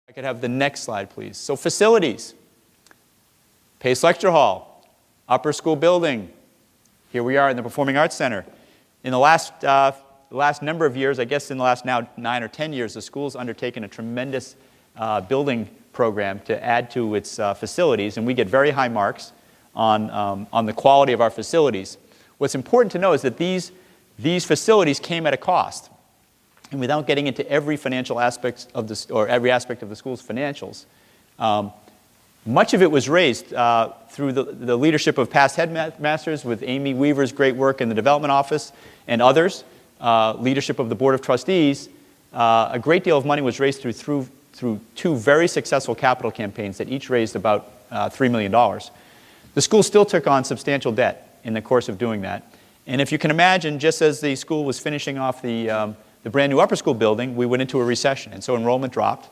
I could have the next slide, please. So facilities, Pace Lecture Hall, upper school building. Here we are in the Performing Arts Center. In the last number of years, I guess in the last now 9 or 10 years, the school's undertaken a tremendous building program to add to its facilities, and we get very high marks on the quality of our facilities. What's important to know is that these facilities came at a cost. And without getting into every financial aspect of this, or every aspect of the school's financials, much of it was raised through the leadership of past headmasters with Amy Weaver's great work in the development office and others, leadership of the Board of Trustees. A great deal of money was raised through 2 very successful capital campaigns that each raised about $3 million. The school still took on substantial debt in the course of doing that. And if you can imagine, just as the school was finishing off the brand new upper school building, we went into a recession, and so enrollment dropped,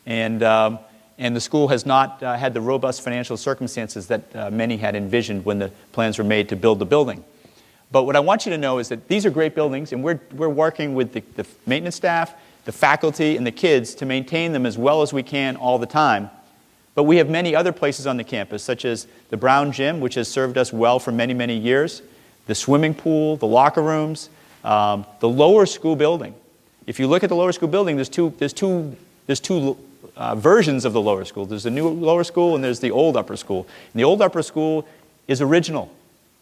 and the school has not had the robust financial circumstances that many had envisioned when the plans were made to build the building. But what I want you to know is that these are great buildings, and we're working with the maintenance staff, the faculty, and the kids to maintain them as well as we can all the time. But we have many other places on the campus, such as the Brown Gym, which has served us well for many, many years, the swimming pool, the locker rooms, the lower school building. If you look at the lower school building, there's two versions of the lower school. There's the new lower school and there's the old upper school. And the old upper school is original.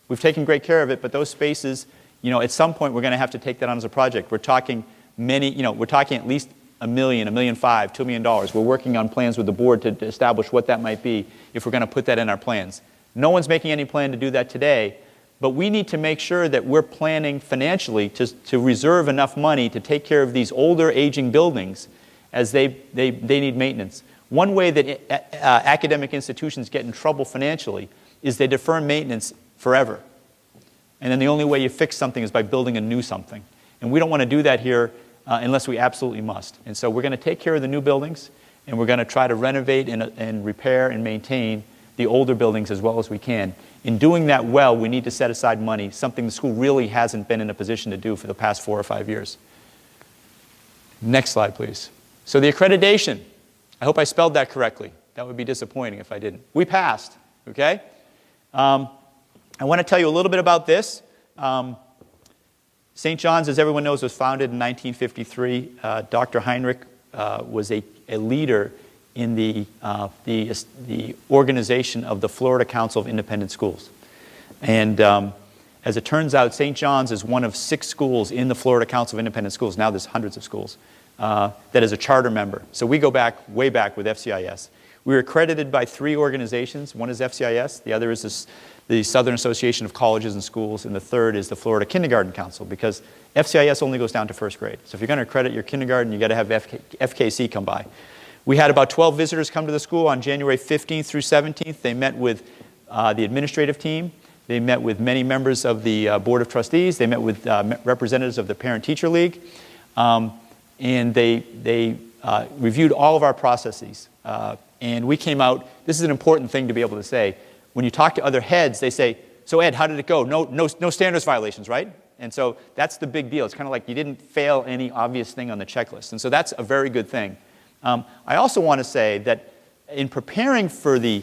We've taken great care of it, but those spaces, at some point we're going to have to take that on as a project. We're talking we're talking at least $1 million, $1.5 million, $2 million. We're working on plans with the board to establish what that might be if we're going to put that in our plans. No one's making any plan to do that today. But we need to make sure that we're planning financially to reserve enough money to take care of these older, aging buildings as they need maintenance. One way that academic institutions get in trouble financially is they defer maintenance forever. And then the only way you fix something is by building a new something. And we don't want to do that here unless we absolutely must. And so we're going to take care of the new buildings, and we're going to try to renovate and repair and maintain the older buildings as well as we can. In doing that well, we need to set aside money, something the school really hasn't been in a position to do for the past 4 or 5 years. Next slide, please. So the accreditation. I hope I spelled that correctly. That would be disappointing if I didn't. We passed, okay? I want to tell you a little bit about this. St. John's, as everyone knows, was founded in 1953. Dr. Heinrich was a leader in the organization of the Florida Council of Independent Schools. And as it turns out, St. John's is one of 6 schools in the Florida Council of Independent Schools. Now there's hundreds of schools that is a charter member. So we go back, way back with FCIS. We were accredited by 3 organizations. One is FCIS, the other is the Southern Association of Colleges and Schools, and the third is the Florida Kindergarten Council, because FCIS only goes down to 1st grade. So if you're going to accredit your kindergarten, you've got to have FKC come by. We had about 12 visitors come to the school on January 15th through 17th. They met with the administrative team. They met with many members of the Board of Trustees. They met with representatives of the Parent-Teacher League. And they reviewed all of our processes. And we came out, this is an important thing to be able to say, when you talk to other heads, they say, so Ed, how did it go? No standards violations, right? And so that's the big deal. It's kind of like you didn't fail any obvious thing on the checklist. And so that's a very good thing. I also want to say that in preparing for the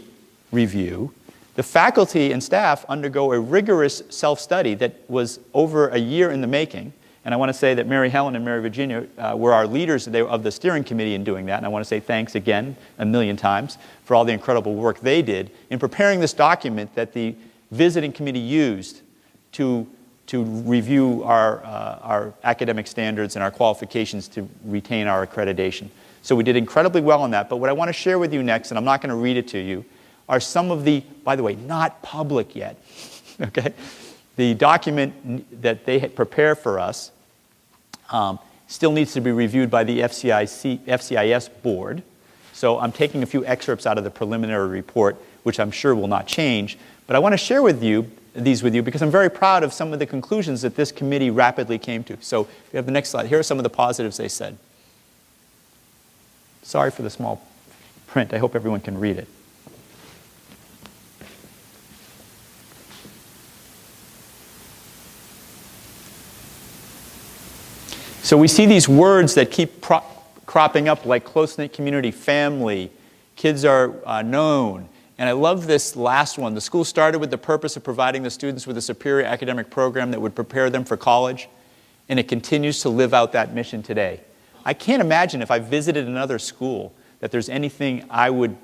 review, the faculty and staff undergo a rigorous self-study that was over a year in the making. And I want to say that Mary Helen and Mary Virginia were our leaders of the steering committee in doing that. And I want to say thanks again 1,000,000 times for all the incredible work they did in preparing this document that the visiting committee used to review our academic standards and our qualifications to retain our accreditation. So we did incredibly well on that. But what I want to share with you next, and I'm not going to read it to you, are some of the, by the way, not public yet, okay? The document that they had prepared for us still needs to be reviewed by the FCIS board. So I'm taking a few excerpts out of the preliminary report, which I'm sure will not change. But I want to share these with you because I'm very proud of some of the conclusions that this committee rapidly came to. So if you have the next slide, here are some of the positives they said. Sorry for the small print. I hope everyone can read it. So we see these words that keep cropping up like close-knit community, family, kids are known. And I love this last one. The school started with the purpose of providing the students with a superior academic program that would prepare them for college, and it continues to live out that mission today. I can't imagine if I visited another school that there's anything I would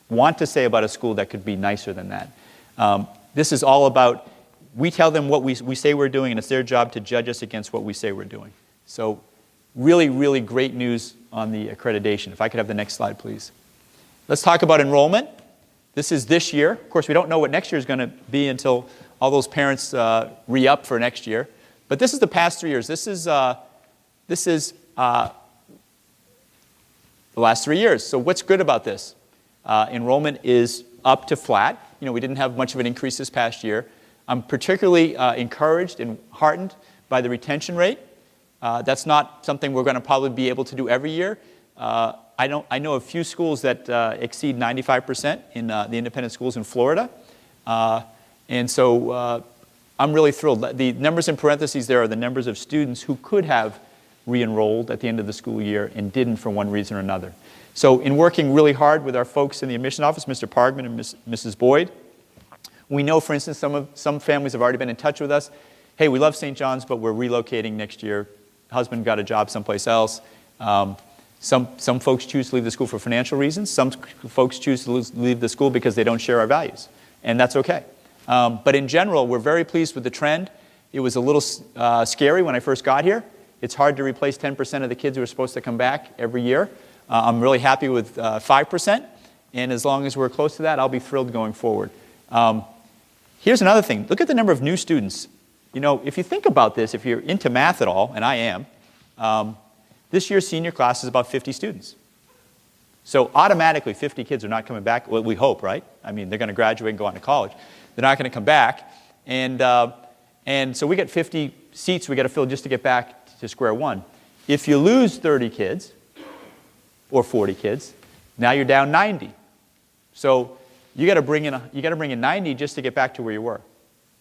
want to say about a school that could be nicer than that. This is all about, we tell them what we say we're doing, and it's their job to judge us against what we say we're doing. So really, really great news on the accreditation. If I could have the next slide, please. Let's talk about enrollment. This is this year. Of course, we don't know what next year is going to be until all those parents re-up for next year. But this is the past 3 years. This is the last 3 years. So what's good about this? Enrollment is up to flat. You know, we didn't have much of an increase this past year. I'm particularly encouraged and heartened by the retention rate. That's not something we're going to probably be able to do every year. I know a few schools that exceed 95% in the independent schools in Florida. And so I'm really thrilled. The numbers in parentheses there are the numbers of students who could have re-enrolled at the end of the school year and didn't for one reason or another. So in working really hard with our folks in the admission office, Mr. Pargman and Mrs. Boyd, we know, for instance, some families have already been in touch with us. Hey, we love St. John's, but we're relocating next year. Husband got a job someplace else. Some folks choose to leave the school for financial reasons. Some folks choose to leave the school because they don't share our values, and that's okay. But in general, we're very pleased with the trend. It was a little scary when I first got here. It's hard to replace 10% of the kids who are supposed to come back every year. I'm really happy with 5%, and as long as we're close to that, I'll be thrilled going forward. Here's another thing. Look at the number of new students. You know, if you think about this, if you're into math at all, and I am, this year's senior class is about 50 students. So automatically 50 kids are not coming back. Well, we hope, right? I mean, they're going to graduate and go on to college. They're not going to come back. And so we get 50 seats we got to fill just to get back to square one. If you lose 30 kids or 40 kids, now you're down 90. So you got to bring in 90 just to get back to where you were.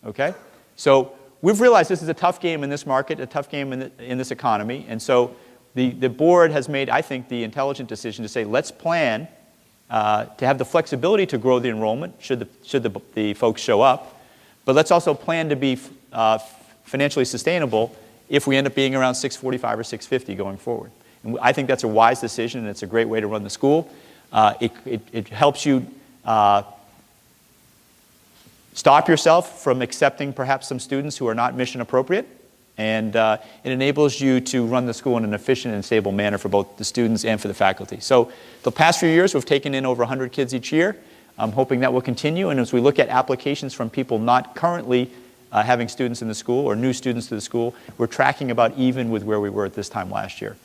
Okay? So we've realized this is a tough game in this market, a tough game in this economy, and so the board has made, I think, the intelligent decision to say, let's plan to have the flexibility to grow the enrollment should the folks show up, but let's also plan to be financially sustainable if we end up being around 645 or 650 going forward. And I think that's a wise decision, and it's a great way to run the school. It helps you stop yourself from accepting perhaps some students who are not mission appropriate, and it enables you to run the school in an efficient and stable manner for both the students and for the faculty. So the past few years, we've taken in over 100 kids each year. I'm hoping that will continue, and as we look at applications from people not currently having students in the school or new students to the school, we're tracking about even with where we were at this time last year.